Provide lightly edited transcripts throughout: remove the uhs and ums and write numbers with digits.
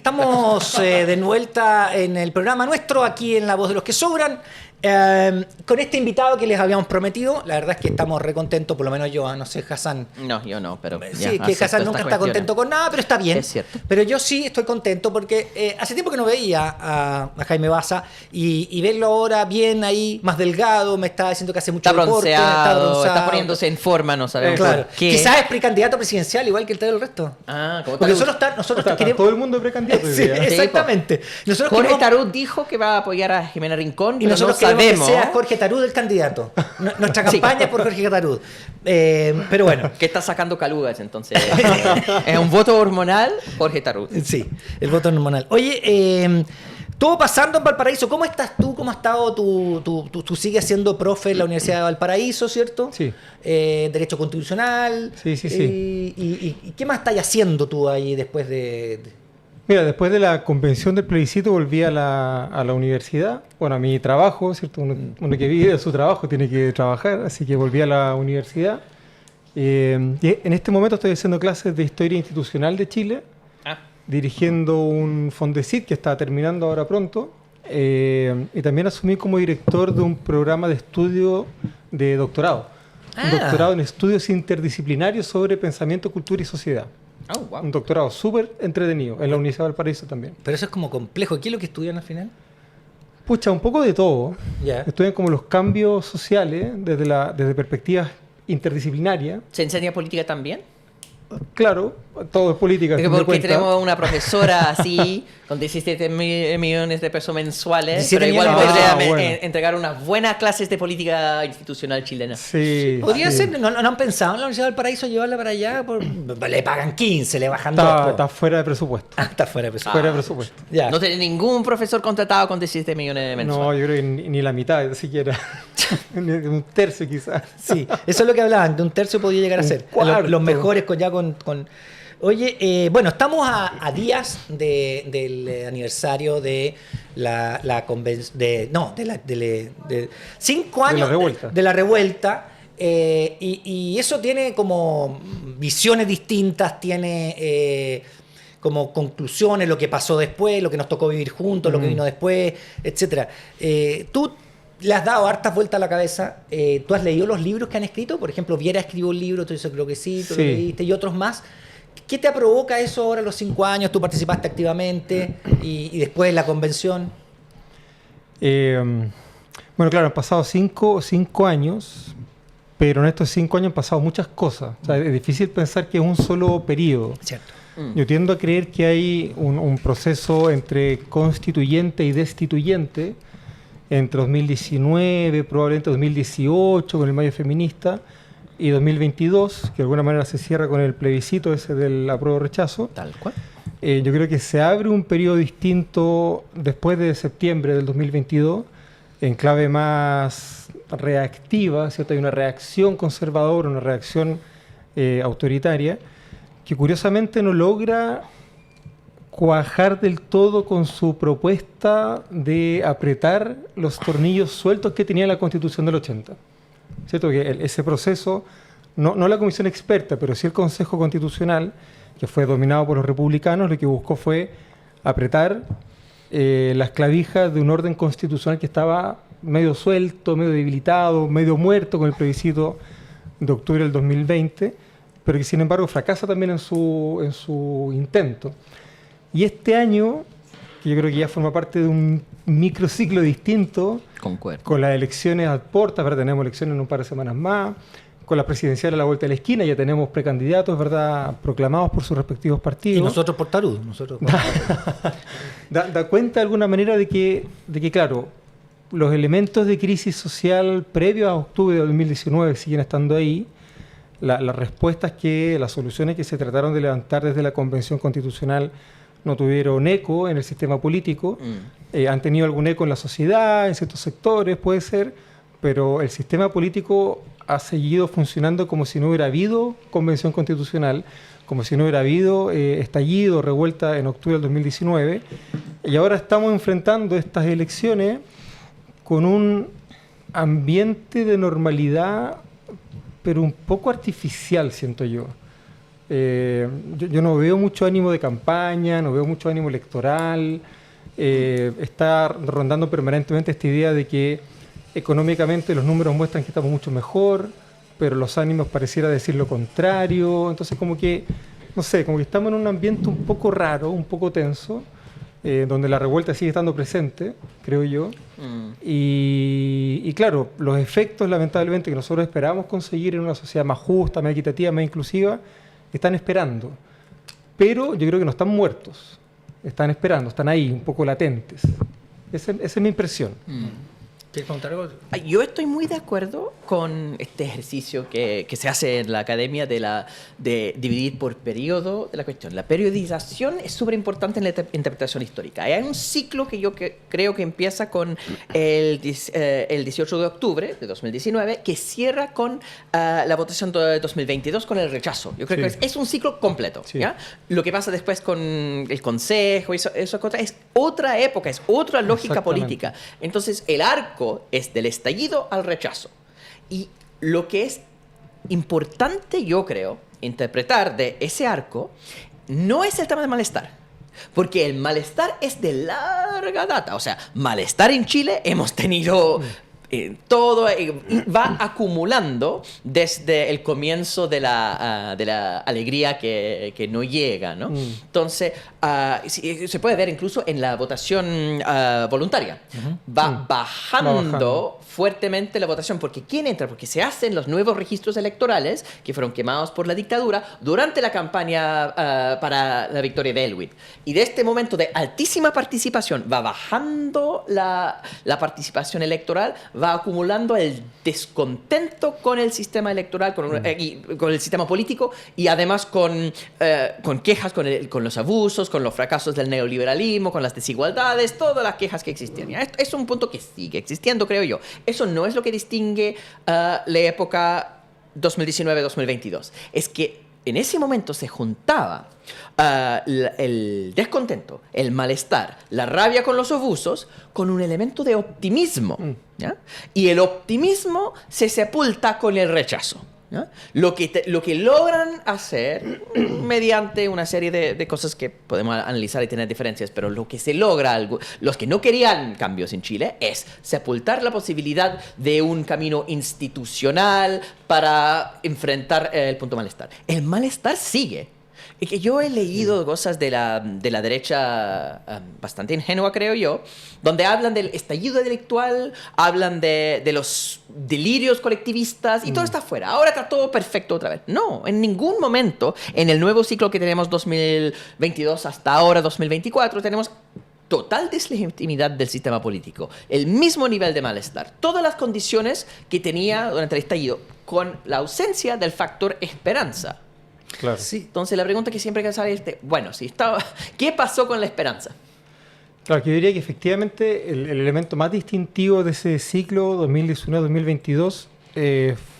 estamos de vuelta en el programa nuestro, aquí en La Voz de los que Sobran, con este invitado que les habíamos prometido. La verdad es que estamos re contentos, por lo menos yo, no sé, Hassan. No, yo no, pero sí, que Hassan nunca está contento con nada, pero está bien. Es cierto. Pero yo sí estoy contento porque hace tiempo que no veía a Jaime Baza y verlo ahora bien ahí, más delgado, me está diciendo que hace mucho deporte. Está bronceado, está poniéndose en forma, no sabemos claro. por qué. Quizás es precandidato presidencial, igual que el del resto. Como porque nosotros queremos... todo el mundo es precandidato. Sí, exactamente. Nosotros Jorge queremos... Tarut dijo que va a apoyar a Jimena Rincón, y nosotros queremos que sea Jorge Tarut el candidato. Nuestra campaña es por Jorge Tarut. Pero bueno. Que está sacando calugas, entonces. Es un voto hormonal, Jorge Tarut. Sí, el voto hormonal. Oye, todo pasando en Valparaíso. ¿Cómo estás tú? ¿Cómo has estado tú sigues siendo profe en la Universidad de Valparaíso, ¿cierto? Sí. Derecho Constitucional. Sí. ¿Y qué más estás haciendo tú ahí después de...? Mira, después de la convención del plebiscito volví a la universidad, bueno, a mi trabajo, ¿cierto? Uno que vive de su trabajo tiene que trabajar, así que volví a la universidad. Y en este momento estoy haciendo clases de Historia Institucional de Chile, dirigiendo un Fondesit que está terminando ahora pronto, y también asumí como director de un programa de estudio de doctorado, un doctorado en estudios interdisciplinarios sobre pensamiento, cultura y sociedad. Wow. Un doctorado súper entretenido en la Universidad de Valparaíso también. Pero eso es como complejo. ¿Qué es lo que estudian al final? Pucha, un poco de todo. Yeah. Estudian como los cambios sociales desde perspectivas interdisciplinarias. ¿Se enseña política también? Claro, todo es política. Porque tenemos una profesora así, con 17 millones de pesos mensuales, pero igual podría entregar unas buenas clases de política institucional chilena. Sí. Podría ser, ¿no han pensado en la Universidad del Paraíso llevarla para allá? Le pagan 15, le bajan 2. Está fuera de presupuesto. Está fuera de presupuesto. Fuera de presupuesto. Ya. No tiene ningún profesor contratado con 17 millones mensuales. No, yo creo que ni la mitad siquiera. Un tercio quizás. Sí, eso es lo que hablaban, de un tercio podía llegar a ser. Los mejores con... Oye, bueno, estamos a días del aniversario de la convención... de 5 años de la revuelta. Y eso tiene como visiones distintas, tiene... como conclusiones, lo que pasó después, lo que nos tocó vivir juntos, lo que vino después, etcétera. Tú le has dado hartas vueltas a la cabeza. ¿Tú has leído los libros que han escrito? Por ejemplo, Viera escribió un libro, tú dices creo que sí, tú lo leíste, y otros más. ¿Qué te provoca eso ahora a los 5 años? ¿Tú participaste activamente y después en la convención? Bueno, claro, han pasado 5 años, pero en estos 5 años han pasado muchas cosas. O sea, es difícil pensar que es un solo periodo. Cierto. Yo tiendo a creer que hay un proceso entre constituyente y destituyente, entre 2019, probablemente 2018, con el Mayo Feminista, y 2022, que de alguna manera se cierra con el plebiscito ese del apruebo-rechazo. Tal cual. Yo creo que se abre un periodo distinto después de septiembre del 2022, en clave más reactiva, ¿cierto? Hay una reacción conservadora, una reacción autoritaria, que curiosamente no logra cuajar del todo con su propuesta de apretar los tornillos sueltos que tenía la Constitución del 80. ¿Cierto? Que ese proceso, no la comisión experta, pero sí el Consejo Constitucional, que fue dominado por los republicanos, lo que buscó fue apretar las clavijas de un orden constitucional que estaba medio suelto, medio debilitado, medio muerto con el plebiscito de octubre del 2020, pero que sin embargo fracasa también en su intento. Y este año, que yo creo que ya forma parte de un microciclo distinto, concuerdo, con las elecciones a puertas, ¿verdad? Tenemos elecciones en un par de semanas más, con las presidenciales a la vuelta de la esquina, ya tenemos precandidatos, ¿verdad?, proclamados por sus respectivos partidos. Y nosotros por Tarut. Da cuenta de alguna manera de que, claro, los elementos de crisis social previos a octubre de 2019 siguen estando ahí. Las respuestas las soluciones que se trataron de levantar desde la Convención Constitucional no tuvieron eco en el sistema político, han tenido algún eco en la sociedad, en ciertos sectores, puede ser, pero el sistema político ha seguido funcionando como si no hubiera habido Convención Constitucional, como si no hubiera habido estallido, revuelta en octubre del 2019, y ahora estamos enfrentando estas elecciones con un ambiente de normalidad, pero un poco artificial, siento yo. Yo no veo mucho ánimo de campaña, no veo mucho ánimo electoral. Está rondando permanentemente esta idea de que económicamente los números muestran que estamos mucho mejor, pero los ánimos pareciera decir lo contrario. Entonces como que, no sé, como que estamos en un ambiente un poco raro, un poco tenso, donde la revuelta sigue estando presente, creo yo. Y claro, los efectos lamentablemente que nosotros esperábamos conseguir en una sociedad más justa, más equitativa, más inclusiva, están esperando. Pero yo creo que no están muertos, están esperando, están ahí, un poco latentes. Esa es mi impresión. ¿Quieres contar algo? Yo estoy muy de acuerdo con este ejercicio que se hace en la academia de dividir por periodo de la cuestión. La periodización es súper importante en la interpretación histórica. Hay un ciclo que yo creo que empieza con el 18 de octubre de 2019, que cierra con la votación de 2022 con el rechazo. Yo creo que es un ciclo completo. Sí. ¿Ya? Lo que pasa después con el Consejo, eso es otra época, es otra lógica política. Entonces, el arco es del estallido al rechazo. Y lo que es importante, yo creo, interpretar de ese arco no es el tema del malestar. Porque el malestar es de larga data. O sea, malestar en Chile hemos tenido todo, va acumulando desde el comienzo de la alegría que no llega, ¿no? Entonces, se puede ver incluso en la votación voluntaria. Va bajando fuertemente la votación. Porque ¿quién entra? Porque se hacen los nuevos registros electorales que fueron quemados por la dictadura durante la campaña para la victoria de Elwit. Y de este momento de altísima participación va bajando la participación electoral, va acumulando el descontento con el sistema electoral, con el sistema político, y además con quejas con los abusos, con los fracasos del neoliberalismo, con las desigualdades, todas las quejas que existían. Esto es un punto que sigue existiendo, creo yo. Eso no es lo que distingue la época 2019-2022. Es que en ese momento se juntaba el descontento, el malestar, la rabia con los abusos, con un elemento de optimismo. ¿Ya? Y el optimismo se sepulta con el rechazo. ¿Ya? Lo que logran hacer mediante una serie de cosas que podemos analizar y tener diferencias, pero lo que se logra, los que no querían cambios en Chile, es sepultar la posibilidad de un camino institucional para enfrentar el punto malestar. El malestar sigue. Y que yo he leído cosas de la derecha bastante ingenua, creo yo, donde hablan del estallido intelectual, hablan de los delirios colectivistas y todo está afuera. Ahora está todo perfecto otra vez. No, en ningún momento en el nuevo ciclo que tenemos 2022 hasta ahora 2024 tenemos total deslegitimidad del sistema político, el mismo nivel de malestar, todas las condiciones que tenía durante el estallido, con la ausencia del factor esperanza. Claro. Sí. Entonces la pregunta que siempre hay que saber es, ¿qué pasó con la esperanza? Claro, que yo diría que efectivamente el elemento más distintivo de ese ciclo 2019-2022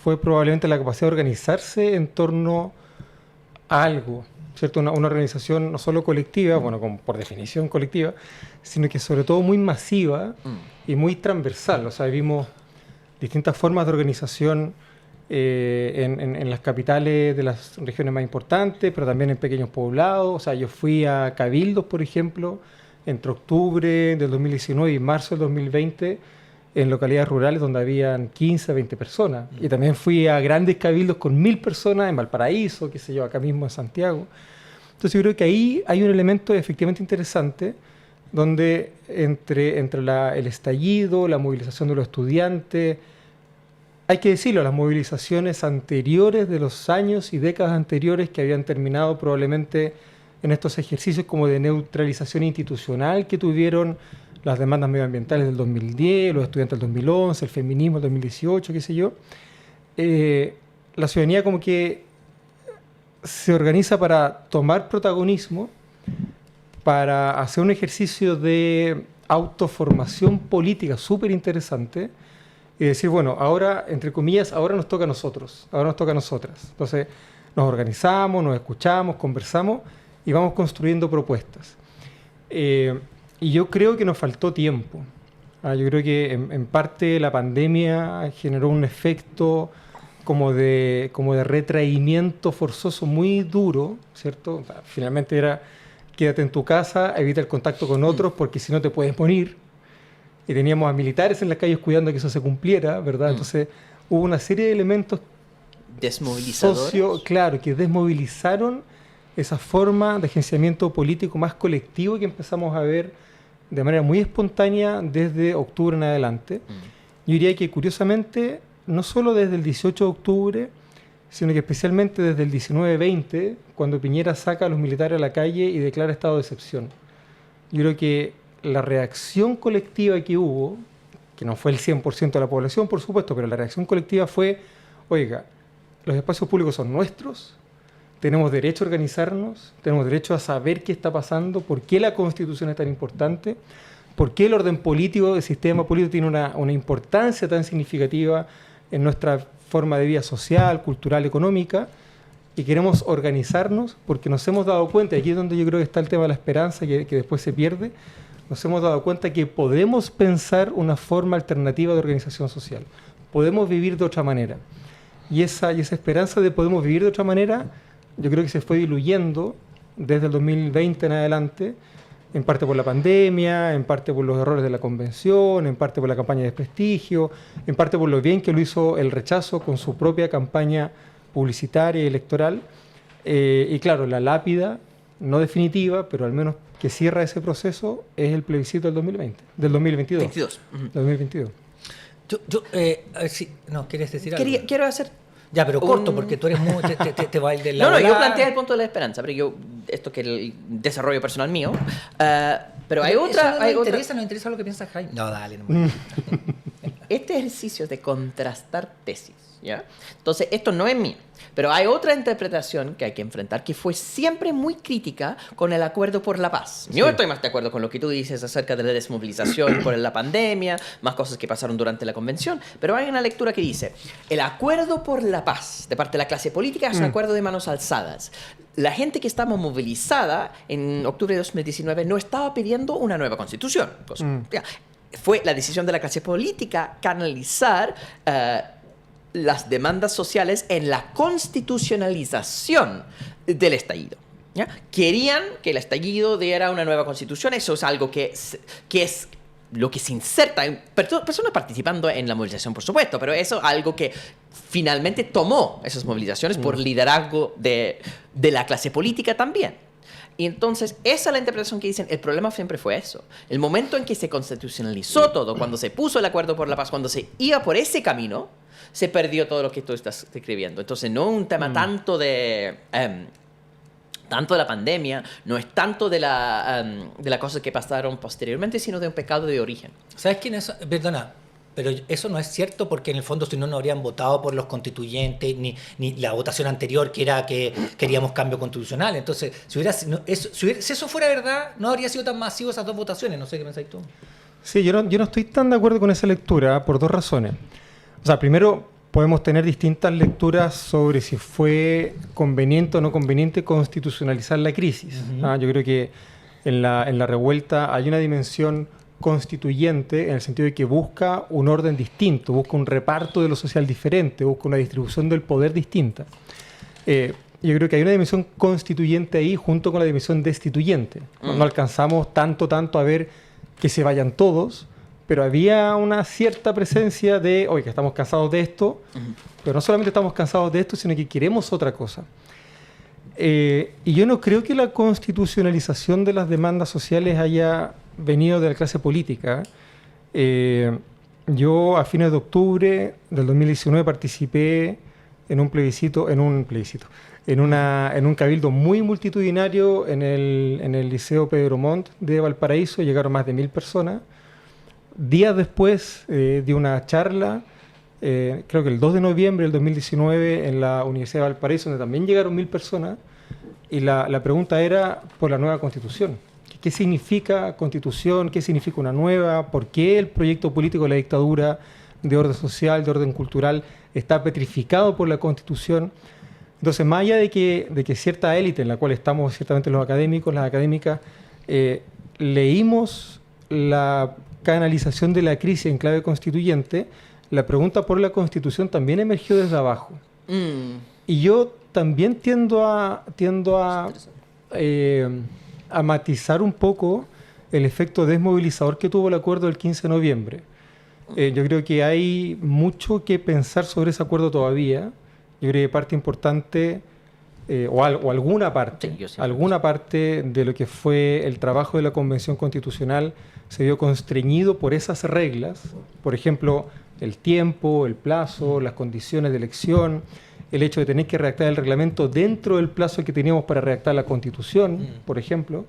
fue probablemente la capacidad de organizarse en torno a algo, ¿cierto? Una organización no solo colectiva, bueno, por definición colectiva, sino que sobre todo muy masiva y muy transversal. O sea, vimos distintas formas de organización en las capitales de las regiones más importantes, pero también en pequeños poblados. O sea, yo fui a cabildos, por ejemplo, entre octubre del 2019 y marzo del 2020, en localidades rurales donde habían 15, 20 personas. Y también fui a grandes cabildos con 1000 personas en Valparaíso, qué sé yo, acá mismo en Santiago. Entonces yo creo que ahí hay un elemento efectivamente interesante, donde entre el estallido, la movilización de los estudiantes, hay que decirlo, las movilizaciones anteriores de los años y décadas anteriores que habían terminado probablemente en estos ejercicios como de neutralización institucional que tuvieron las demandas medioambientales del 2010, los estudiantes del 2011, el feminismo del 2018, qué sé yo. La ciudadanía como que se organiza para tomar protagonismo, para hacer un ejercicio de autoformación política súper interesante, y decir, bueno, ahora, entre comillas, ahora nos toca a nosotros, ahora nos toca a nosotras. Entonces, nos organizamos, nos escuchamos, conversamos y vamos construyendo propuestas. Y yo creo que nos faltó tiempo. Yo creo que en parte la pandemia generó un efecto como de retraimiento forzoso muy duro, ¿cierto? O sea, finalmente era quédate en tu casa, evita el contacto con otros porque si no te puedes morir. Y teníamos a militares en las calles cuidando que eso se cumpliera, ¿verdad? Entonces hubo una serie de elementos Desmovilizadores. claro, que desmovilizaron esa forma de agenciamiento político más colectivo que empezamos a ver de manera muy espontánea desde octubre en adelante. Yo diría que curiosamente, no solo desde el 18 de octubre, sino que especialmente desde el 19-20, cuando Piñera saca a los militares a la calle y declara estado de excepción. Yo creo que la reacción colectiva que hubo, que no fue el 100% de la población, por supuesto, pero la reacción colectiva fue, oiga, los espacios públicos son nuestros, tenemos derecho a organizarnos, tenemos derecho a saber qué está pasando, por qué la Constitución es tan importante, por qué el orden político, el sistema político tiene una importancia tan significativa en nuestra forma de vida social, cultural, económica, y queremos organizarnos porque nos hemos dado cuenta, y aquí es donde yo creo que está el tema de la esperanza, que después se pierde, nos hemos dado cuenta que podemos pensar una forma alternativa de organización social, podemos vivir de otra manera. Y esa esperanza de podemos vivir de otra manera, yo creo que se fue diluyendo desde el 2020 en adelante, en parte por la pandemia, en parte por los errores de la convención, en parte por la campaña de desprestigio, en parte por lo bien que lo hizo el rechazo con su propia campaña publicitaria y electoral. Y claro, la lápida, no definitiva, pero al menos que cierra ese proceso, es el plebiscito del 2020, del 2022. 22. 2022. A ver si... No, ¿quieres decir algo? Quiero hacer... Ya, pero corto, porque tú eres muy... te va a ir de la No, yo volada. planteé el punto de la esperanza, pero esto que es el desarrollo personal mío. Pero hay Eso otra... no hay me otra- interesa, no me interesa lo que piensa Jaime. No, dale. No. Este ejercicio es de contrastar tesis, ¿ya? Entonces, esto no es mío, pero hay otra interpretación que hay que enfrentar que fue siempre muy crítica con el acuerdo por la paz. Yo estoy más de acuerdo con lo que tú dices acerca de la desmovilización por la pandemia, más cosas que pasaron durante la convención, pero hay una lectura que dice, el acuerdo por la paz de parte de la clase política es un acuerdo de manos alzadas. La gente que estaba movilizada en octubre de 2019 no estaba pidiendo una nueva constitución. Pues, ya, fue la decisión de la clase política canalizar las demandas sociales en la constitucionalización del estallido. ¿Ya? Querían que el estallido diera una nueva constitución. Eso es algo que es lo que se inserta en personas participando en la movilización, por supuesto, pero eso es algo que finalmente tomó esas movilizaciones por liderazgo de la clase política también. Y entonces, esa es la interpretación que dicen, el problema siempre fue eso. El momento en que se constitucionalizó todo, cuando se puso el acuerdo por la paz, cuando se iba por ese camino, se perdió todo lo que tú estás describiendo. Entonces, no es un tema tanto de la pandemia, no es tanto de las cosas que pasaron posteriormente, sino de un pecado de origen. ¿Sabes quién es? Perdona, pero eso no es cierto porque en el fondo si no, no habrían votado por los constituyentes ni la votación anterior que era que queríamos cambio constitucional. Entonces, si eso fuera verdad, no habría sido tan masivo esas dos votaciones. No sé qué pensáis tú. Sí, yo no estoy tan de acuerdo con esa lectura por dos razones. O sea, primero, podemos tener distintas lecturas sobre si fue conveniente o no conveniente constitucionalizar la crisis. Yo creo que en la revuelta hay una dimensión constituyente en el sentido de que busca un orden distinto, busca un reparto de lo social diferente, busca una distribución del poder distinta. Yo creo que hay una dimensión constituyente ahí junto con la dimensión destituyente. No alcanzamos tanto a ver que se vayan todos, pero había una cierta presencia de, oye, que estamos cansados de esto, pero no solamente estamos cansados de esto, sino que queremos otra cosa. Y yo no creo que la constitucionalización de las demandas sociales haya venido de la clase política. Yo a fines de octubre del 2019 participé en un cabildo muy multitudinario en el Liceo Pedro Montt de Valparaíso. Llegaron más de 1000 personas. Días después di una charla, creo que el 2 de noviembre del 2019 en la Universidad de Valparaíso, donde también llegaron 1000 personas, y la pregunta era por la nueva Constitución. ¿Qué significa Constitución? ¿Qué significa una nueva? ¿Por qué el proyecto político de la dictadura de orden social, de orden cultural, está petrificado por la Constitución? Entonces, más allá de que cierta élite, en la cual estamos ciertamente los académicos, las académicas, leímos la canalización de la crisis en clave constituyente, la pregunta por la Constitución también emergió desde abajo. Y yo también tiendo a matizar un poco el efecto desmovilizador que tuvo el acuerdo del 15 de noviembre. Yo creo que hay mucho que pensar sobre ese acuerdo todavía. Yo creo que parte importante, o alguna parte de lo que fue el trabajo de la Convención Constitucional se vio constreñido por esas reglas. Por ejemplo, el tiempo, el plazo, las condiciones de elección, el hecho de tener que redactar el reglamento dentro del plazo que teníamos para redactar la Constitución, por ejemplo.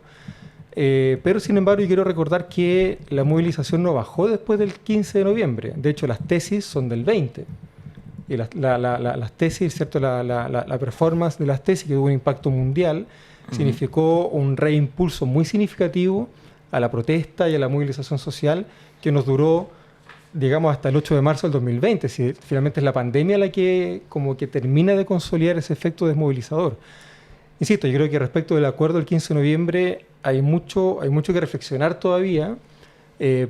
Pero, sin embargo, yo quiero recordar que la movilización no bajó después del 15 de noviembre. De hecho, las tesis son del 20. Y las tesis, ¿cierto? La performance de las tesis, que tuvo un impacto mundial, significó un reimpulso muy significativo a la protesta y a la movilización social que nos duró, digamos, hasta el 8 de marzo del 2020. Si finalmente es la pandemia la que como que termina de consolidar ese efecto desmovilizador. Insisto, yo creo que respecto del acuerdo del 15 de noviembre hay mucho que reflexionar todavía.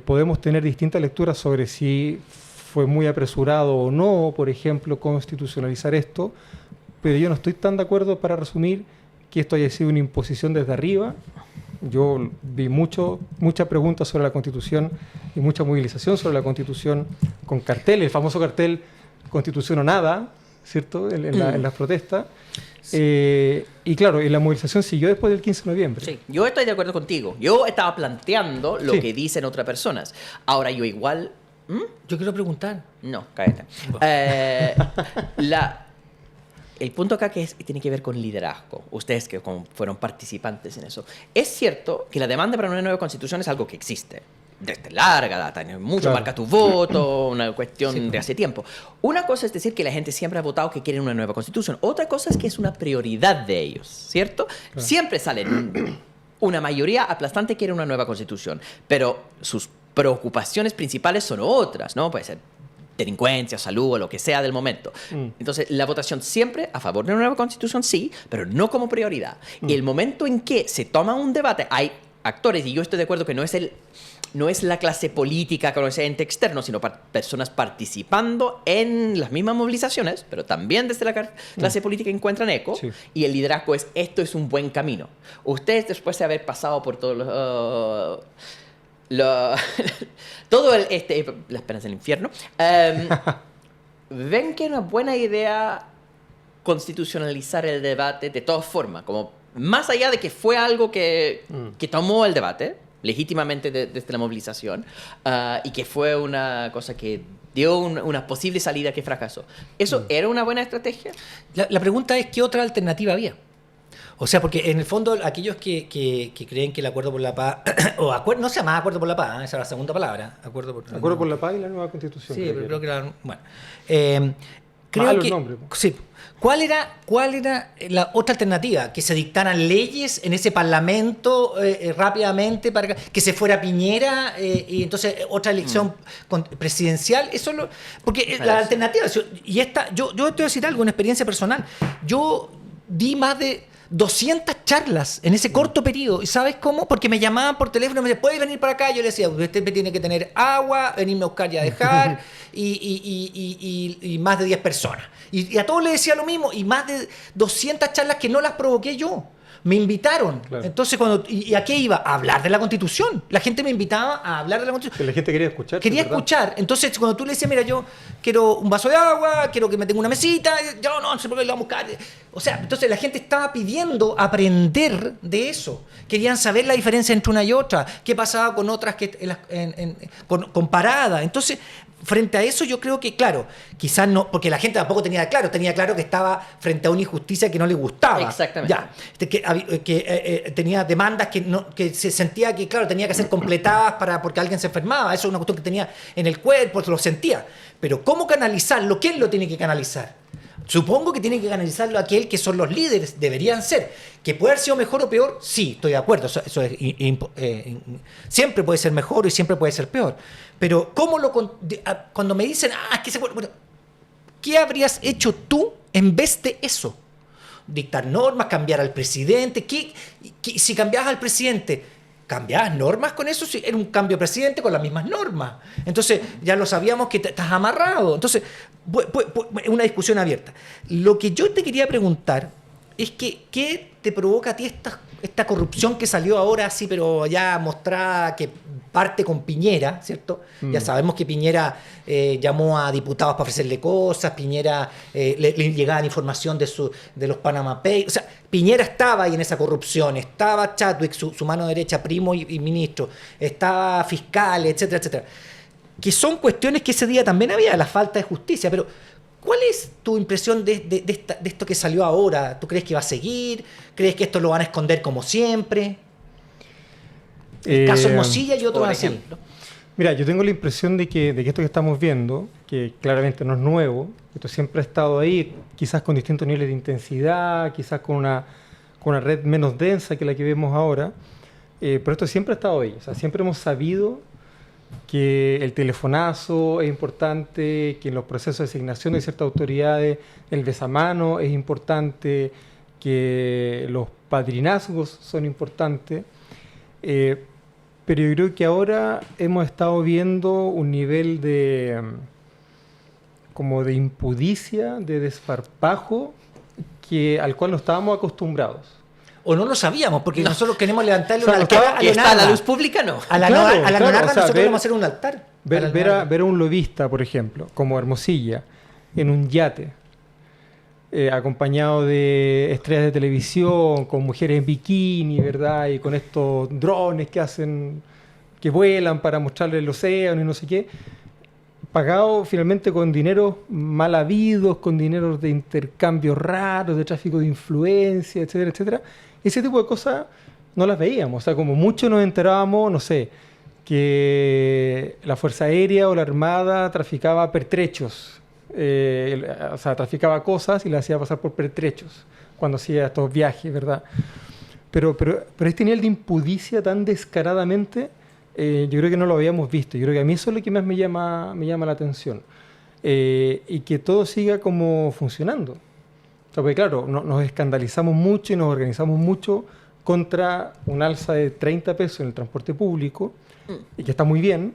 Podemos tener distintas lecturas sobre si fue muy apresurado o no, por ejemplo, constitucionalizar esto, pero yo no estoy tan de acuerdo, para resumir, que esto haya sido una imposición desde arriba. Yo vi muchas preguntas sobre la Constitución y mucha movilización sobre la Constitución con carteles, el famoso cartel Constitución o nada, ¿cierto?, en las protestas. Y claro, y la movilización siguió después del 15 de noviembre. Sí, yo estoy de acuerdo contigo. Yo estaba planteando lo que dicen otras personas. Ahora yo igual... Yo quiero preguntar. No, cállate. El punto acá tiene que ver con liderazgo. Ustedes que fueron participantes en eso. Es cierto que la demanda para una nueva constitución es algo que existe desde larga data. Mucho claro. Marca tu voto, una cuestión de hace tiempo. Una cosa es decir que la gente siempre ha votado que quieren una nueva constitución. Otra cosa es que es una prioridad de ellos, ¿cierto? Claro. Siempre salen una mayoría aplastante quiere una nueva constitución, pero sus preocupaciones principales son otras, ¿no? Puede ser delincuencia, salud o lo que sea del momento. Entonces, la votación siempre a favor de una nueva constitución, sí, pero no como prioridad. Y el momento en que se toma un debate, hay actores, y yo estoy de acuerdo que no es la clase política con ese ente externo, sino personas participando en las mismas movilizaciones, pero también desde la clase política encuentran eco, y el liderazgo esto es un buen camino. Ustedes, después de haber pasado por todos todo la esperanza del infierno, ven que es una buena idea constitucionalizar el debate de todas formas, como más allá de que fue algo que tomó el debate legítimamente desde la movilización, y que fue una cosa que dio una posible salida que fracasó. ¿Eso era una buena estrategia? La pregunta es, ¿qué otra alternativa había? O sea, porque en el fondo aquellos que creen que el Acuerdo por la Paz, no se llama Acuerdo por la Paz, esa es la segunda palabra, Acuerdo por la Paz y la nueva Constitución. Sí, pero creo que era, bueno. Creo que, nombre. Sí. ¿Cuál era la otra alternativa? Que se dictaran leyes en ese Parlamento rápidamente para que se fuera Piñera y entonces otra elección presidencial. Eso porque la alternativa, y yo te voy a decir algo, una experiencia personal. Yo di más de 200 charlas en ese corto periodo. ¿Y sabes cómo? Porque me llamaban por teléfono y me decían, ¿puedes venir para acá? Yo le decía, usted tiene que tener agua, venirme a buscar y a dejar, y más de 10 personas. Y a todos les decía lo mismo, y más de 200 charlas que no las provoqué yo. Me invitaron. Claro. Entonces, ¿y a qué iba? A hablar de la Constitución. La gente me invitaba a hablar de la Constitución. Que la gente quería escuchar. Quería escuchar. Entonces, cuando tú le decías, mira, yo quiero un vaso de agua, quiero que me tenga una mesita, yo no sé por qué lo vamos a buscar. O sea, entonces la gente estaba pidiendo aprender de eso. Querían saber la diferencia entre una y otra. ¿Qué pasaba con otras comparadas? Entonces, frente a eso yo creo que, claro, quizás no, porque la gente tampoco tenía claro que estaba frente a una injusticia que no le gustaba. Exactamente. Que tenía demandas que se sentía que, claro, tenía que ser completadas porque alguien se enfermaba. Eso es una cuestión que tenía en el cuerpo, lo sentía. Pero ¿cómo canalizarlo? ¿Quién lo tiene que canalizar? Supongo que tiene que canalizarlo aquel que son los líderes, deberían ser. ¿Que puede haber sido mejor o peor? Sí, estoy de acuerdo. Eso es, siempre puede ser mejor y siempre puede ser peor. Pero cuando me dicen, que bueno, ¿qué habrías hecho tú en vez de eso? Dictar normas, cambiar al presidente. Si cambiabas al presidente, ¿cambiabas normas con eso? Sí, era un cambio de presidente con las mismas normas. Entonces, ya lo sabíamos que estás amarrado. Entonces, es una discusión abierta. Lo que yo te quería preguntar es que, ¿qué te provoca a ti esta corrupción que salió ahora así, pero ya mostrada, que parte con Piñera, ¿cierto? Ya sabemos que Piñera llamó a diputados para ofrecerle cosas, Piñera le llegaba información de los Panama Papers. O sea, Piñera estaba ahí en esa corrupción, estaba Chadwick, su mano derecha, primo y ministro, estaba fiscal, etcétera, etcétera. Que son cuestiones que ese día también había, la falta de justicia, pero ¿cuál es tu impresión de esto que salió ahora? ¿Tú crees que va a seguir? ¿Crees que esto lo van a esconder como siempre? El caso Hermosilla y otros así. ejemplo. Mira, yo tengo la impresión de que esto que estamos viendo, que claramente no es nuevo, esto siempre ha estado ahí, quizás con distintos niveles de intensidad, quizás con una red menos densa que la que vemos ahora, pero esto siempre ha estado ahí. O sea, siempre hemos sabido que el telefonazo es importante, que en los procesos de asignación de ciertas autoridades el besamano es importante, que los padrinazgos son importantes. Pero yo creo que ahora hemos estado viendo un nivel como de impudicia, de desparpajo, al cual no estábamos acostumbrados. O no lo sabíamos, porque nosotros queremos levantarle un Que altar está a la luz pública, no. A la Claro, Leonardo o sea, nosotros queremos hacer un altar. Ver a un lobista, por ejemplo, como Hermosilla, en un yate, acompañado de estrellas de televisión, con mujeres en bikini, ¿verdad? Y con estos drones que vuelan para mostrarle el océano y no sé qué, pagado finalmente con dineros mal habidos, con dineros de intercambios raros, de tráfico de influencia, etcétera, etcétera. Ese tipo de cosas no las veíamos. O sea, como mucho nos enterábamos, no sé, que la Fuerza Aérea o la Armada traficaba pertrechos. O sea, traficaba cosas y las hacía pasar por pertrechos cuando hacía estos viajes, ¿verdad? Pero este nivel de impudicia tan descaradamente, yo creo que no lo habíamos visto. Yo creo que a mí eso es lo que más me llama la atención. Y que todo siga como funcionando. O sea, porque claro, nos escandalizamos mucho y nos organizamos mucho contra un alza de 30 pesos en el transporte público, y que está muy bien,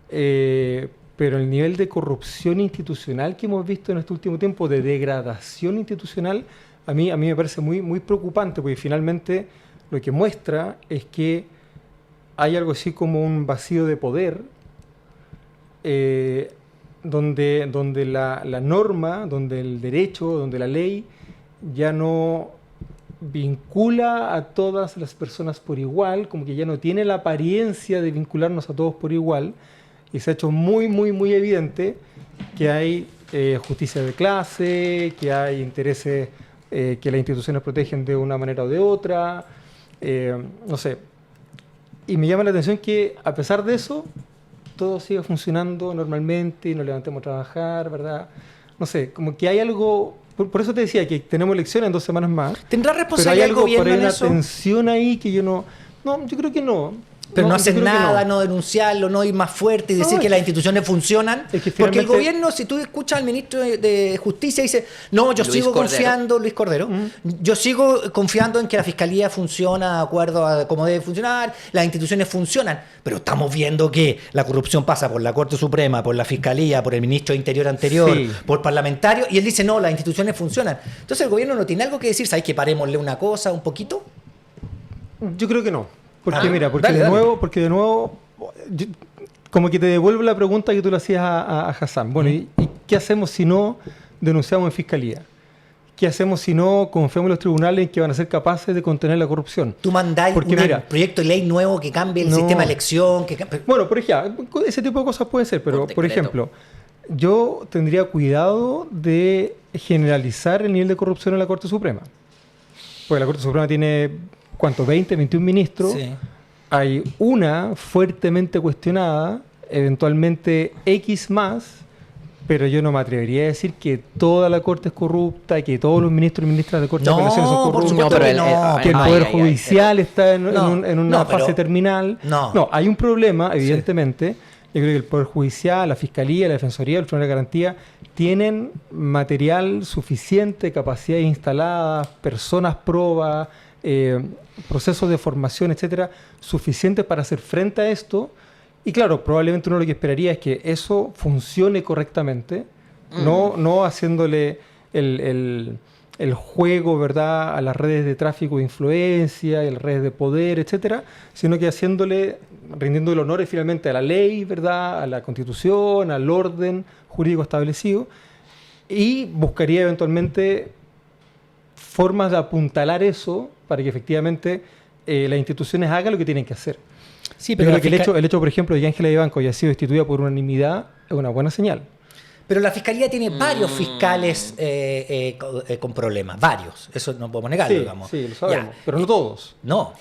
pero el nivel de corrupción institucional que hemos visto en este último tiempo, de degradación institucional, a mí me parece muy, muy preocupante, porque finalmente lo que muestra es que hay algo así como un vacío de poder, donde la norma, donde el derecho, donde la ley ya no vincula a todas las personas por igual, como que ya no tiene la apariencia de vincularnos a todos por igual, y se ha hecho muy, muy, muy evidente que hay justicia de clase, que hay intereses que las instituciones protegen de una manera o de otra, no sé. Y me llama la atención que, a pesar de eso, todo sigue funcionando normalmente y nos levantemos a trabajar, ¿verdad? No sé, como que hay algo... Por eso te decía que tenemos elecciones en 2 semanas más. ¿Tendrá responsabilidad el gobierno en eso? Pero hay una tensión ahí que yo no... No, yo creo que no. Pero no hacen nada, no denunciarlo, no ir más fuerte y decir que las instituciones funcionan. Es que porque el finalmente... gobierno, si tú escuchas al ministro de Justicia, dice, no, yo sigo confiando, Luis Cordero, yo sigo confiando en que la Fiscalía funciona de acuerdo a cómo debe funcionar, las instituciones funcionan, pero estamos viendo que la corrupción pasa por la Corte Suprema, por la Fiscalía, por el ministro de Interior anterior, por parlamentarios, y él dice, no, las instituciones funcionan. Entonces el gobierno no tiene algo que decir, ¿sabes que parémosle una cosa un poquito? Yo creo que no. Porque mira, dale. De nuevo, como que te devuelvo la pregunta que tú le hacías a Hassan. Bueno, ¿y qué hacemos si no denunciamos en fiscalía? ¿Qué hacemos si no confiamos en los tribunales en que van a ser capaces de contener la corrupción? Tú mandáis un proyecto de ley nuevo que cambie el sistema de elección. Bueno, por ejemplo, ese tipo de cosas pueden ser, pero por ejemplo, yo tendría cuidado de generalizar el nivel de corrupción en la Corte Suprema. Porque la Corte Suprema tiene... ¿Cuánto? 20, 21 ministros. Sí. Hay una fuertemente cuestionada, eventualmente X más, pero yo no me atrevería a decir que toda la Corte es corrupta, que todos los ministros y ministras de Corte de Apelaciones son corruptos, que el Poder Judicial está en una fase terminal. No, hay un problema, evidentemente. Yo creo que el Poder Judicial, la Fiscalía, la Defensoría, el Tribunal de Garantía tienen material suficiente, capacidades instaladas, personas probas, procesos de formación, etcétera, suficientes para hacer frente a esto. Y claro, probablemente uno lo que esperaría es que eso funcione correctamente, no haciéndole el juego, ¿verdad?, a las redes de tráfico de influencia y a las redes de poder, etcétera, sino que rindiendo el honor finalmente a la ley, ¿verdad?, a la Constitución, al orden jurídico establecido, y buscaría eventualmente formas de apuntalar eso para que efectivamente las instituciones hagan lo que tienen que hacer. Sí, pero pero el hecho, por ejemplo, de que Ángela Vivanco haya sido destituida por unanimidad es una buena señal. Pero la Fiscalía tiene varios fiscales con problemas, varios. Eso no podemos negarlo, digamos. Sí, lo sabemos. Ya. Pero no todos. No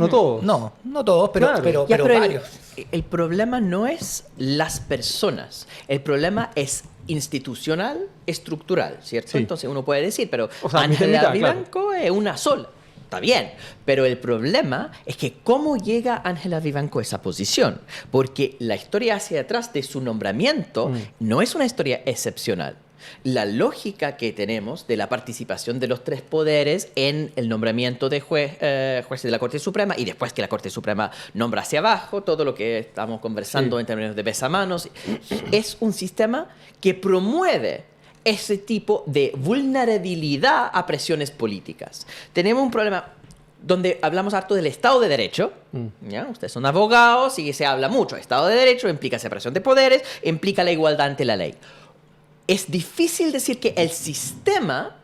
todos. No todos, pero, Claro. pero Pero varios. el problema no es las personas, el problema es institucional, estructural, ¿cierto? Sí. Entonces uno puede decir, pero O sea, mitad y Ángela mitad, claro. Vivanco es una sola. Está bien, pero el problema es que cómo llega Ángela Vivanco a esa posición, porque la historia hacia atrás de su nombramiento no es una historia excepcional. La lógica que tenemos de la participación de los tres poderes en el nombramiento de jueces de la Corte Suprema y después que la Corte Suprema nombra hacia abajo, todo lo que estamos conversando en términos de besamanos, es un sistema que promueve ese tipo de vulnerabilidad a presiones políticas. Tenemos un problema donde hablamos harto del Estado de Derecho. ¿Ya? Ustedes son abogados y se habla mucho. Estado de Derecho implica separación de poderes, implica la igualdad ante la ley. Es difícil decir que el sistema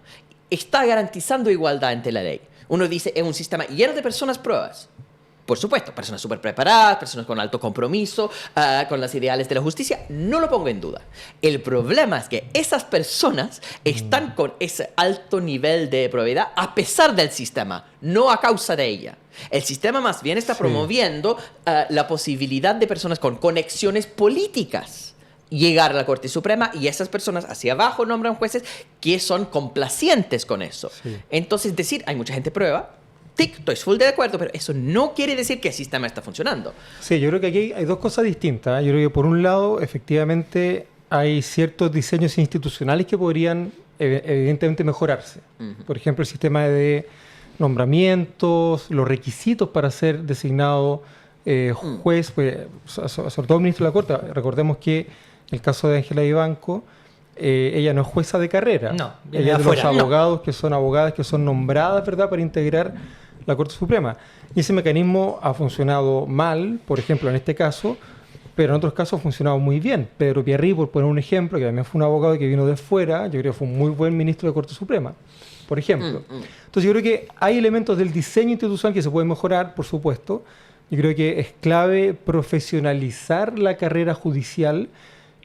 está garantizando igualdad ante la ley. Uno dice, es un sistema lleno de personas pruebas. Por supuesto, personas súper preparadas, personas con alto compromiso, con los ideales de la justicia, no lo pongo en duda. El problema es que esas personas están con ese alto nivel de probidad a pesar del sistema, no a causa de ella. El sistema más bien está promoviendo la posibilidad de personas con conexiones políticas llegar a la Corte Suprema y esas personas hacia abajo nombran jueces que son complacientes con eso. Sí. Entonces decir, hay mucha gente prueba, estoy full de acuerdo, pero eso no quiere decir que el sistema está funcionando. Sí, yo creo que aquí hay dos cosas distintas. Yo creo que por un lado, efectivamente, hay ciertos diseños institucionales que podrían evidentemente mejorarse. Por ejemplo, el sistema de nombramientos, los requisitos para ser designado juez, pues, sobre todo ministro de la Corte. Recordemos que en el caso de Ángela Vivanco, ella no es jueza de carrera. No, viene ella es de los afuera. abogados que son abogadas que son nombradas, ¿verdad?, para integrar la Corte Suprema. Y ese mecanismo ha funcionado mal, por ejemplo, en este caso, pero en otros casos ha funcionado muy bien. Pedro Pierri, por poner un ejemplo, que también fue un abogado que vino de fuera, yo creo que fue un muy buen ministro de Corte Suprema, por ejemplo. Entonces yo creo que hay elementos del diseño institucional que se pueden mejorar, por supuesto. Yo creo que es clave profesionalizar la carrera judicial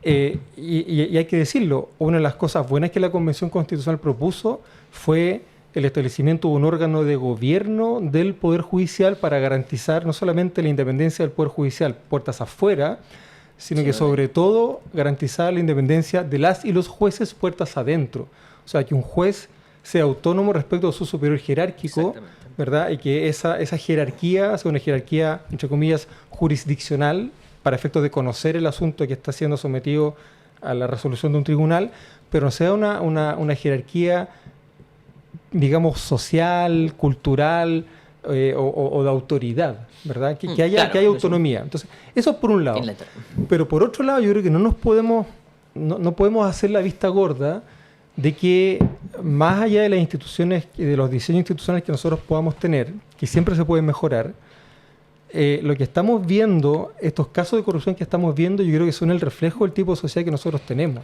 y hay que decirlo, una de las cosas buenas que la Convención Constitucional propuso fue el establecimiento de un órgano de gobierno del Poder Judicial para garantizar no solamente la independencia del Poder Judicial puertas afuera, sino que sobre todo garantizar la independencia de las y los jueces puertas adentro. O sea, que un juez sea autónomo respecto a su superior jerárquico, ¿verdad? Y que esa jerarquía sea una jerarquía, entre comillas, jurisdiccional, para efectos de conocer el asunto que está siendo sometido a la resolución de un tribunal, pero no sea una jerarquía, digamos, social, cultural o de autoridad, ¿verdad? Que haya autonomía. Entonces, eso por un lado. Pero por otro lado, yo creo que no podemos hacer la vista gorda de que más allá de las instituciones y de los diseños institucionales que nosotros podamos tener, que siempre se pueden mejorar, lo que estamos viendo, estos casos de corrupción que estamos viendo, yo creo que son el reflejo del tipo de sociedad que nosotros tenemos.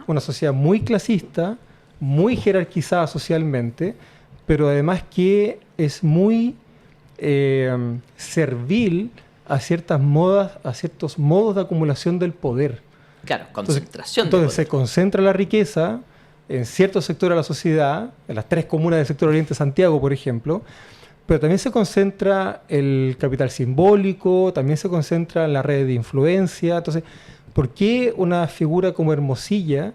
Una sociedad muy clasista, muy jerarquizada socialmente, pero además que es muy servil a ciertas modas, a ciertos modos de acumulación del poder. Claro, concentración. Entonces se concentra la riqueza en ciertos sectores de la sociedad, en las 3 comunas del sector Oriente Santiago, por ejemplo, pero también se concentra el capital simbólico, también se concentra en las redes de influencia. Entonces, ¿por qué una figura como Hermosilla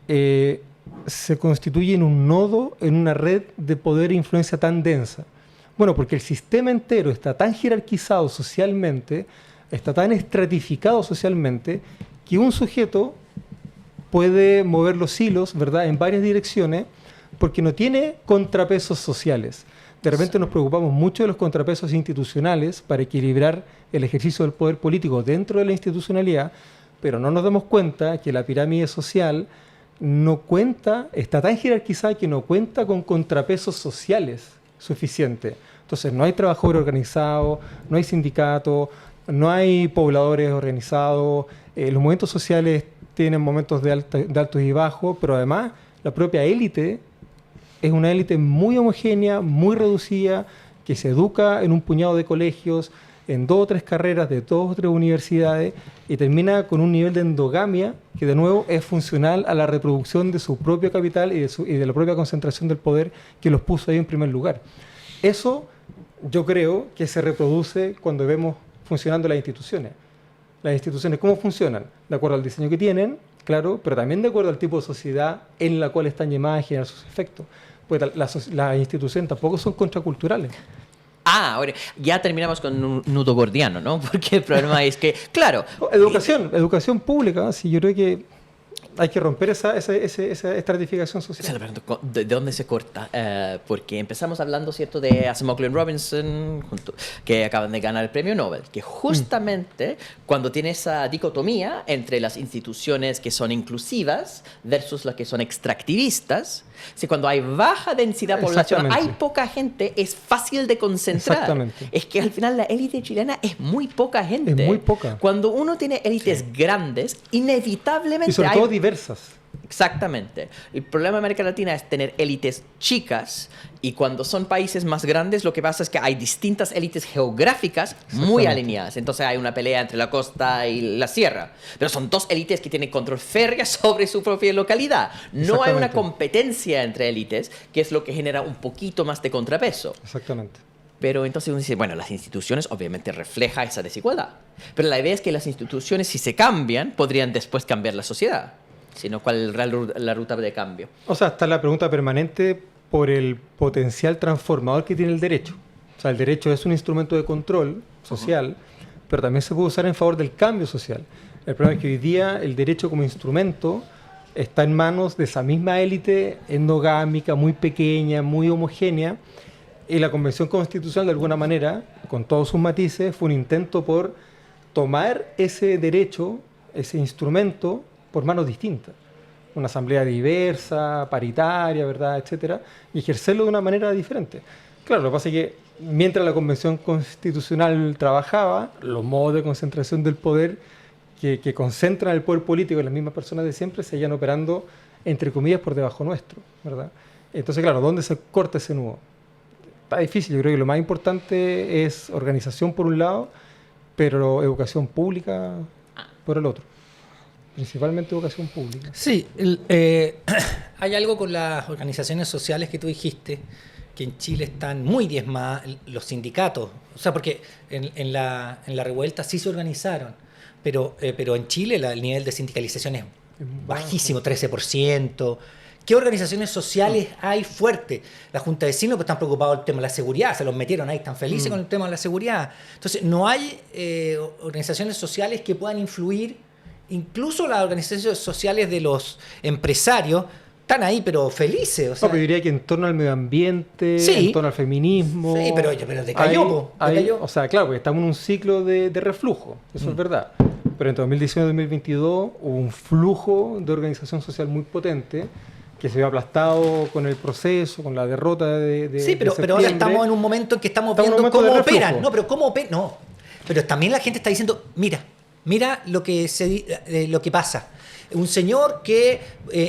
se constituye en un nodo, en una red de poder e influencia tan densa? Bueno, porque el sistema entero está tan jerarquizado socialmente, está tan estratificado socialmente, que un sujeto puede mover los hilos, ¿verdad?, en varias direcciones, porque no tiene contrapesos sociales. De repente nos preocupamos mucho de los contrapesos institucionales para equilibrar el ejercicio del poder político dentro de la institucionalidad, pero no nos damos cuenta que la pirámide social no cuenta, está tan jerarquizada que no cuenta con contrapesos sociales suficientes. Entonces no hay trabajadores organizados, no hay sindicatos, no hay pobladores organizados, los movimientos sociales tienen momentos de altos y bajos, pero además la propia élite es una élite muy homogénea, muy reducida, que se educa en un puñado de colegios, en 2 o 3 carreras de 2 o 3 universidades y termina con un nivel de endogamia que de nuevo es funcional a la reproducción de su propio capital y de la propia concentración del poder que los puso ahí en primer lugar. Eso yo creo que se reproduce cuando vemos funcionando las instituciones. Las instituciones, ¿cómo funcionan? De acuerdo al diseño que tienen, claro, pero también de acuerdo al tipo de sociedad en la cual están llamadas a generar sus efectos. Pues las instituciones tampoco son contraculturales. Ahora, ya terminamos con un nudo gordiano, ¿no? Porque el problema es que, claro... Educación pública, sí, yo creo que hay que romper esa estratificación social. Se le pregunto, ¿de dónde se corta? Porque empezamos hablando, ¿cierto?, de Asimov y Robinson, que acaban de ganar el premio Nobel, que justamente cuando tiene esa dicotomía entre las instituciones que son inclusivas versus las que son extractivistas, si cuando hay baja densidad poblacional, hay poca gente, es fácil de concentrar. Exactamente. Es que al final la élite chilena es muy poca gente. Es muy poca. Cuando uno tiene élites grandes, inevitablemente y sobre todo diversas. Exactamente. El problema de América Latina es tener élites chicas y cuando son países más grandes lo que pasa es que hay distintas élites geográficas muy alineadas. Entonces hay una pelea entre la costa y la sierra. Pero son 2 élites que tienen control férreo sobre su propia localidad. No hay una competencia entre élites, que es lo que genera un poquito más de contrapeso. Exactamente. Pero entonces uno dice, bueno, las instituciones obviamente reflejan esa desigualdad. Pero la idea es que las instituciones, si se cambian, podrían después cambiar la sociedad. Sino cuál es la ruta de cambio. O sea, está la pregunta permanente por el potencial transformador que tiene el derecho. O sea, el derecho es un instrumento de control social, pero también se puede usar en favor del cambio social. El problema es que hoy día el derecho como instrumento está en manos de esa misma élite endogámica, muy pequeña, muy homogénea, y la Convención Constitucional, de alguna manera, con todos sus matices, fue un intento por tomar ese derecho, ese instrumento, por manos distintas. Una asamblea diversa, paritaria, ¿verdad?, etcétera, y ejercerlo de una manera diferente. Claro, lo que pasa es que mientras la Convención Constitucional trabajaba, los modos de concentración del poder que concentran el poder político en las mismas personas de siempre seguían operando, entre comillas, por debajo nuestro, ¿verdad? Entonces, claro, ¿dónde se corta ese nudo? Está difícil. Yo creo que lo más importante es organización por un lado, pero educación pública por el otro. Principalmente educación pública. Sí, hay algo con las organizaciones sociales que tú dijiste, que en Chile están muy diezmadas, los sindicatos. O sea, porque en la revuelta sí se organizaron, pero en Chile el nivel de sindicalización es bajísimo, 13%. ¿Qué organizaciones sociales hay fuertes? La Junta de Vecinos, pues están preocupados del tema de la seguridad, se los metieron ahí, están felices con el tema de la seguridad. Entonces, no hay organizaciones sociales que puedan influir. Incluso las organizaciones sociales de los empresarios están ahí, pero felices. O sea, yo diría que en torno al medio ambiente, en torno al feminismo. Sí, pero decayó. O sea, claro, porque estamos en un ciclo de reflujo, eso es verdad. Pero en 2019-2022 hubo un flujo de organización social muy potente que se vio aplastado con el proceso, con la derrota de sí, pero ahora estamos en un momento en que estamos viendo cómo operan. No, pero cómo operan. No, pero también la gente está diciendo, mira lo que pasa. Un señor que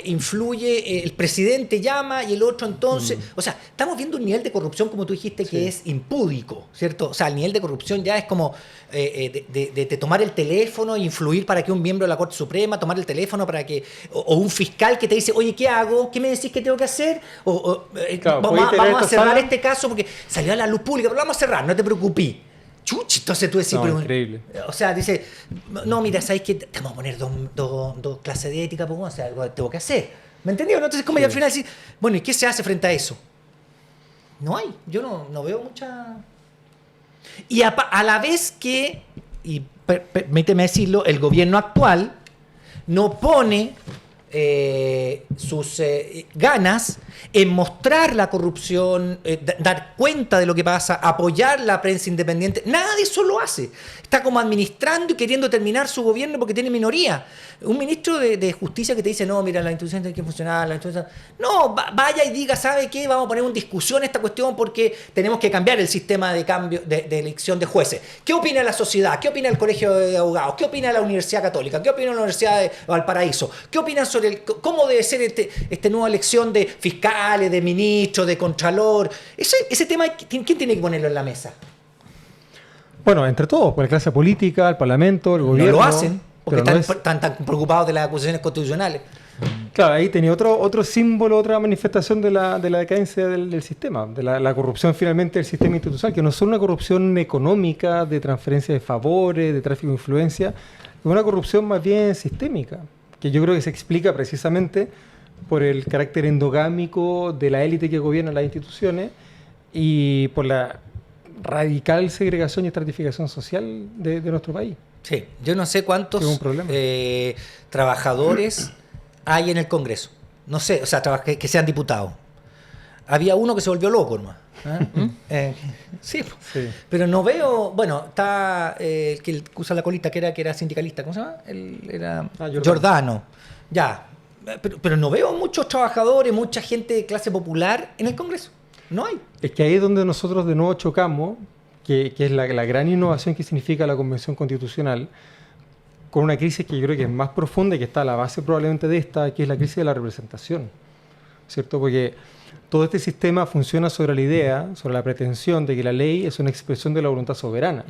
influye, el presidente llama y el otro entonces... O sea, estamos viendo un nivel de corrupción, como tú dijiste, que es impúdico, ¿cierto? O sea, el nivel de corrupción ya es como de tomar el teléfono e influir para que un miembro de la Corte Suprema, tomar el teléfono para que... O un fiscal que te dice, oye, ¿qué hago? ¿Qué me decís que tengo que hacer? Claro, vamos a cerrar este caso porque salió a la luz pública, pero lo vamos a cerrar, no te preocupes. Chuchi, entonces tú decís, no, pero increíble. O sea, dice, no, mira, ¿sabes qué? Te vamos a poner dos clases de ética, pues, o sea, algo tengo que hacer. ¿Me entendió? Entonces, como al final decís, bueno, ¿y qué se hace frente a eso? No hay, yo no veo mucha... Y a la vez que, y permíteme decirlo, el gobierno actual no pone sus ganas en mostrar la corrupción, dar cuenta de lo que pasa, apoyar la prensa independiente. Nada de eso lo hace. Está como administrando y queriendo terminar su gobierno porque tiene minoría. Un ministro de Justicia que te dice, no, mira, la institución tiene que funcionar, la institución... No, vaya y diga, ¿sabe qué? Vamos a poner en discusión esta cuestión porque tenemos que cambiar el sistema de cambio de elección de jueces. ¿Qué opina la sociedad? ¿Qué opina el Colegio de Abogados? ¿Qué opina la Universidad Católica? ¿Qué opina la Universidad de Valparaíso? ¿Qué opinan sobre cómo debe ser esta nueva elección de fiscales, de ministros, de contralor? Ese tema, ¿quién tiene que ponerlo en la mesa? Bueno, entre todos, por la clase política, el Parlamento, el gobierno. No lo hacen, porque pero están tan preocupados de las acusaciones constitucionales. Claro, ahí tenía otro símbolo, otra manifestación de la decadencia del sistema, de la corrupción finalmente del sistema institucional, que no es una corrupción económica, de transferencia de favores, de tráfico de influencia, es una corrupción más bien sistémica, que yo creo que se explica precisamente por el carácter endogámico de la élite que gobierna las instituciones y por la radical segregación y estratificación social de nuestro país. Sí, yo no sé cuántos trabajadores hay en el Congreso. No sé, o sea, que sean diputados. Había uno que se volvió loco, nomás. Sí, pero no veo... Bueno, está el que usa la colita, que era sindicalista. ¿Cómo se llama? Era Giordano. Ya. Pero no veo muchos trabajadores, mucha gente de clase popular en el Congreso. No hay. Es que ahí es donde nosotros de nuevo chocamos, que es la gran innovación que significa la Convención Constitucional, con una crisis que yo creo que es más profunda y que está a la base probablemente de esta, que es la crisis de la representación, ¿cierto? Porque todo este sistema funciona sobre la idea, sobre la pretensión de que la ley es una expresión de la voluntad soberana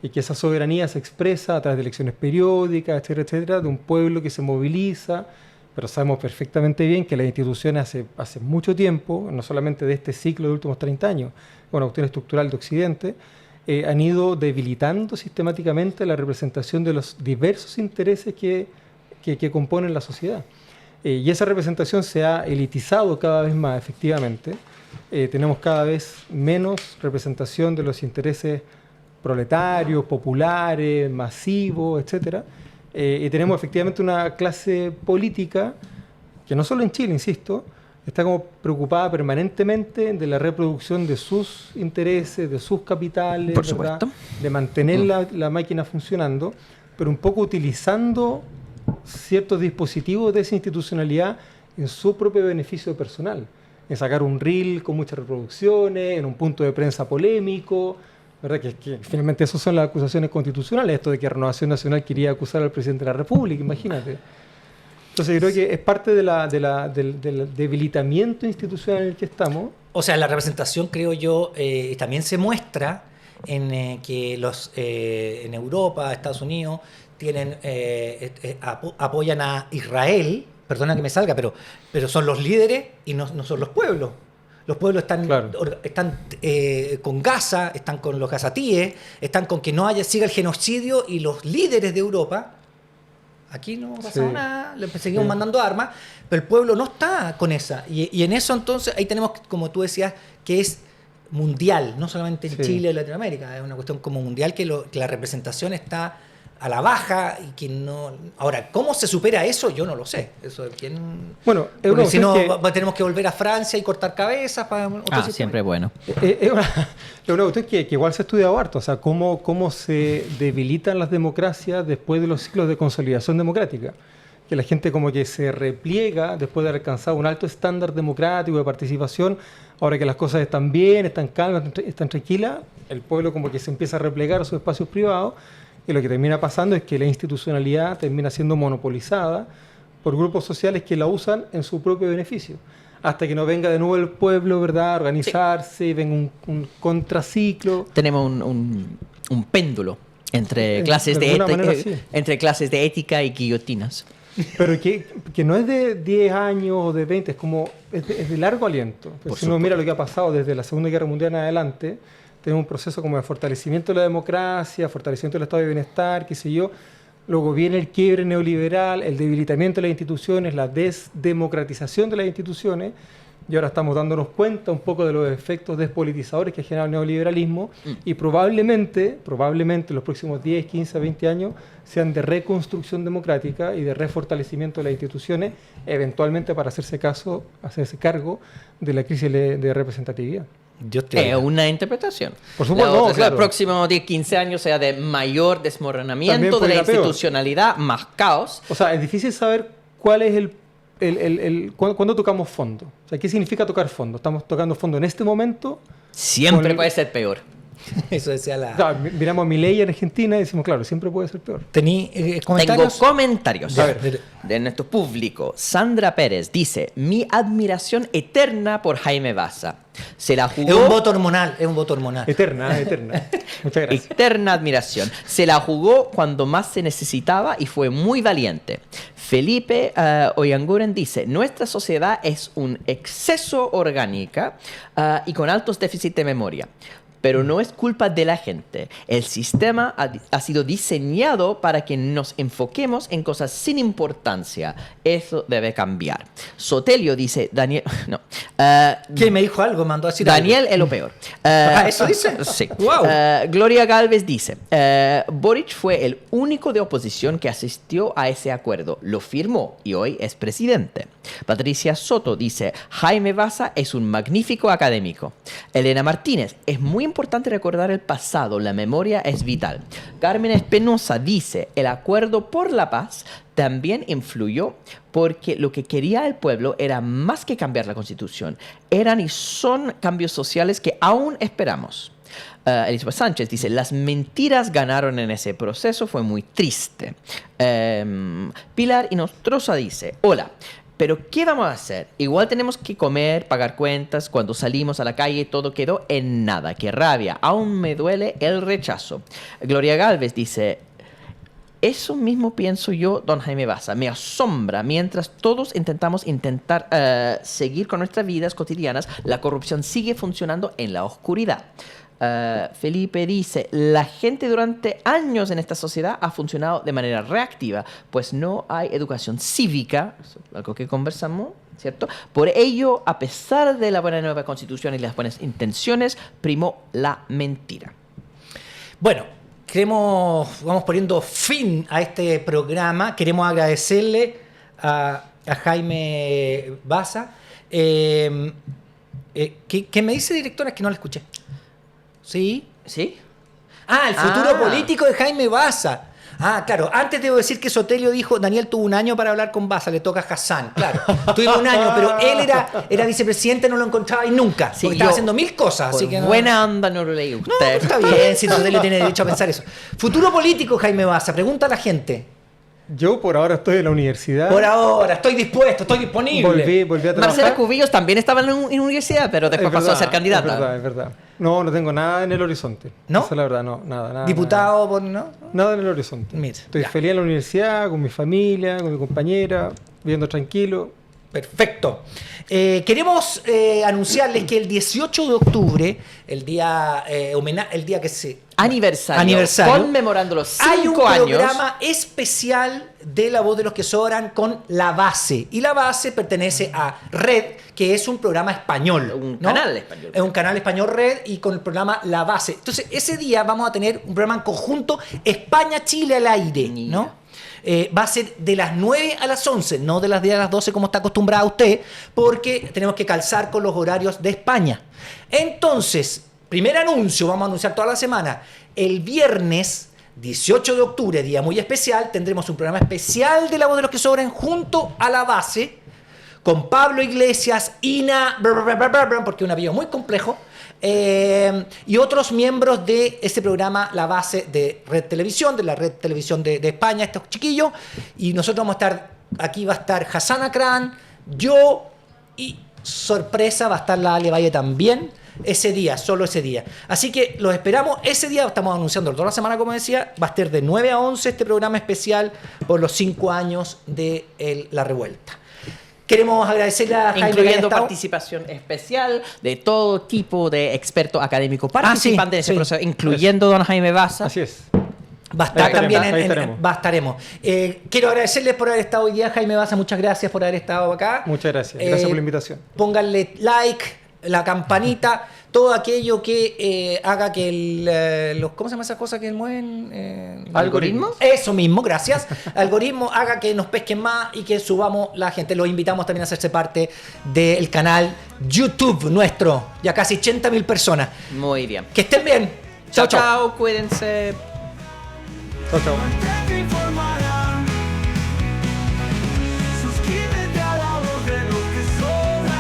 y que esa soberanía se expresa a través de elecciones periódicas, etcétera, etcétera, de un pueblo que se moviliza, pero sabemos perfectamente bien que las instituciones hace mucho tiempo, no solamente de este ciclo de últimos 30 años, una cuestión estructural de Occidente, han ido debilitando sistemáticamente la representación de los diversos intereses que componen la sociedad. Y esa representación se ha elitizado cada vez más, efectivamente. Tenemos cada vez menos representación de los intereses proletarios, populares, masivos, etcétera. Y tenemos efectivamente una clase política que no solo en Chile, insisto, está como preocupada permanentemente de la reproducción de sus intereses, de sus capitales, por supuesto, de mantener la máquina funcionando, pero un poco utilizando ciertos dispositivos de esa institucionalidad en su propio beneficio personal, en sacar un reel con muchas reproducciones, en un punto de prensa polémico, ¿verdad? Que finalmente esas son las acusaciones constitucionales, esto de que Renovación Nacional quería acusar al presidente de la República, imagínate. Entonces yo creo que es parte del debilitamiento institucional en el que estamos. O sea, la representación, creo yo, también se muestra en que en Europa, Estados Unidos, apoyan a Israel, perdona que me salga, pero son los líderes y no son los pueblos. Los pueblos están con Gaza, están con los gazatíes, están con que siga el genocidio, y los líderes de Europa, aquí no ha pasado nada, le seguimos mandando armas, pero el pueblo no está con esa. Y en eso entonces, ahí tenemos, como tú decías, que es mundial, no solamente en Chile y Latinoamérica, es una cuestión como mundial que la representación está a la baja y que no... Ahora, ¿cómo se supera eso? Yo no lo sé. Eso es quién... Bueno, porque si no, tenemos que volver a Francia y cortar cabezas para... siempre bueno. Es una cuestión que igual se ha estudiado harto, o sea, cómo se debilitan las democracias después de los ciclos de consolidación democrática. Que la gente como que se repliega después de haber alcanzado un alto estándar democrático de participación. Ahora que las cosas están bien, están calmas, están tranquilas, el pueblo como que se empieza a replegar a sus espacios privados. Y lo que termina pasando es que la institucionalidad termina siendo monopolizada por grupos sociales que la usan en su propio beneficio. Hasta que no venga de nuevo el pueblo, ¿verdad?, a organizarse, y venga un contraciclo. Tenemos un péndulo entre clases de ética y guillotinas. Pero que no es de 10 años o de 20, es de largo aliento. Si uno mira lo que ha pasado desde la Segunda Guerra Mundial en adelante, tenemos un proceso como de fortalecimiento de la democracia, fortalecimiento del estado de bienestar, qué sé yo. Luego viene el quiebre neoliberal, el debilitamiento de las instituciones, la desdemocratización de las instituciones, y ahora estamos dándonos cuenta un poco de los efectos despolitizadores que ha generado el neoliberalismo y probablemente en los próximos 10, 15, 20 años sean de reconstrucción democrática y de refortalecimiento de las instituciones, eventualmente para hacerse cargo de la crisis de representatividad. Es una interpretación. Por supuesto, Los próximos 10, 15 años sea de mayor desmoronamiento de la institucionalidad, más caos. O sea, es difícil saber cuál es cuándo tocamos fondo. O sea, ¿qué significa tocar fondo? ¿Estamos tocando fondo en este momento? Siempre puede ser peor. Eso decía la... Claro, miramos a Milei en Argentina y decimos, claro, siempre puede ser peor. ¿Comentarios? Tengo comentarios A ver. de nuestro público. Sandra Pérez dice, mi admiración eterna por Jaime Baza. Se la jugó... Es un voto hormonal, Eterna. Muchas gracias. Eterna admiración. Se la jugó cuando más se necesitaba y fue muy valiente. Felipe Oyanguren dice, nuestra sociedad es un exceso orgánica y con altos déficits de memoria. Pero no es culpa de la gente. El sistema ha sido diseñado para que nos enfoquemos en cosas sin importancia. Eso debe cambiar. Sotelio dice, Daniel... No. ¿Qué me dijo algo? Mandó a decir Daniel algo. es lo peor. ¿Eso dice? Sí. Wow. Gloria Galvez dice, Boric fue el único de oposición que asistió a ese acuerdo. Lo firmó y hoy es presidente. Patricia Soto dice, Jaime Baza es un magnífico académico. Elena Martínez, es muy importante recordar el pasado, la memoria es vital. Carmen Espinosa dice, el acuerdo por la paz también influyó porque lo que quería el pueblo era más que cambiar la Constitución. Eran y son cambios sociales que aún esperamos. Elizabeth Sánchez dice, las mentiras ganaron en ese proceso, fue muy triste. Pilar Inostroza dice, hola, pero ¿qué vamos a hacer? Igual tenemos que comer, pagar cuentas, cuando salimos a la calle todo quedó en nada, qué rabia, aún me duele el rechazo. Gloria Galvez dice, eso mismo pienso yo, don Jaime Baza, me asombra, mientras todos intentamos seguir con nuestras vidas cotidianas, la corrupción sigue funcionando en la oscuridad. Felipe dice, la gente durante años en esta sociedad ha funcionado de manera reactiva, pues no hay educación cívica, algo que conversamos, ¿cierto? Por ello, a pesar de la buena nueva constitución y las buenas intenciones, primó la mentira. Bueno, vamos poniendo fin a este programa. Queremos agradecerle a Jaime Baza. ¿Qué me dice, directora? Es que no la escuché. ¿Sí? ¿Sí? Ah, el futuro político de Jaime Baza. Ah, claro. Antes debo decir que Sotelio dijo, Daniel tuvo un año para hablar con Baza, le toca a Hassan. Claro, tuvimos un año, pero él era vicepresidente, no lo encontraba y nunca. Sí, porque estaba haciendo mil cosas. Así que buena onda no lo leí usted. No, está bien, si Sotelio tiene derecho a pensar eso. Futuro político, Jaime Baza, pregunta a la gente. Yo por ahora estoy en la universidad. Por ahora, estoy dispuesto, estoy disponible. Volví a trabajar. Marcela Cubillos también estaba en universidad, pero después pasó a ser candidata. Es verdad. No tengo nada en el horizonte. ¿No? Esa es la verdad, no, nada. Diputado, ¿no? Nada en el horizonte. Mira, estoy ya. feliz en la universidad, con mi familia, con mi compañera, viviendo tranquilo. Perfecto. Queremos anunciarles que el 18 de octubre, el día que se... Aniversario. Conmemorando los 5 años. Hay un programa especial de La Voz de los que Sobran con La Base. Y La Base pertenece a Red, que es un programa español. Un canal español. Es un canal español Red y con el programa La Base. Entonces, ese día vamos a tener un programa en conjunto España-Chile al aire, ¿no? Va a ser de las 9 a las 11, no de las 10 a las 12 como está acostumbrada usted, porque tenemos que calzar con los horarios de España. Entonces, primer anuncio, vamos a anunciar toda la semana. El viernes 18 de octubre, día muy especial, tendremos un programa especial de La Voz de los que Sobran junto a La Base, con Pablo Iglesias, Ina, porque es un apellido muy complejo, y otros miembros de este programa La Base de Red Televisión, de la Red Televisión de España, estos chiquillos, y nosotros vamos a estar, aquí va a estar Hassan Akran, yo, y sorpresa va a estar la Ale Valle también, ese día, solo ese día. Así que los esperamos ese día, estamos anunciando toda la semana, como decía, va a estar de 9 a 11 este programa especial por los 5 años de La Revuelta. Queremos agradecerle a Jaime, incluyendo participación especial de todo tipo de expertos académicos participantes de ese proceso, incluyendo don Jaime Baza. Así es. Va a estar Ahí también estaremos. estaremos. Quiero agradecerles por haber estado hoy día, Jaime Baza, muchas gracias por haber estado acá. Muchas gracias. Gracias por la invitación. Pónganle like, la campanita, todo aquello que haga que los, ¿cómo se llama esa cosa que mueven? ¿Algoritmos? Eso mismo, gracias. Algoritmo haga que nos pesquen más y que subamos la gente. Los invitamos también a hacerse parte del canal YouTube nuestro. Ya casi 80.000 personas. Muy bien. Que estén bien. Chao, chao. Cuídense. Chao, chao.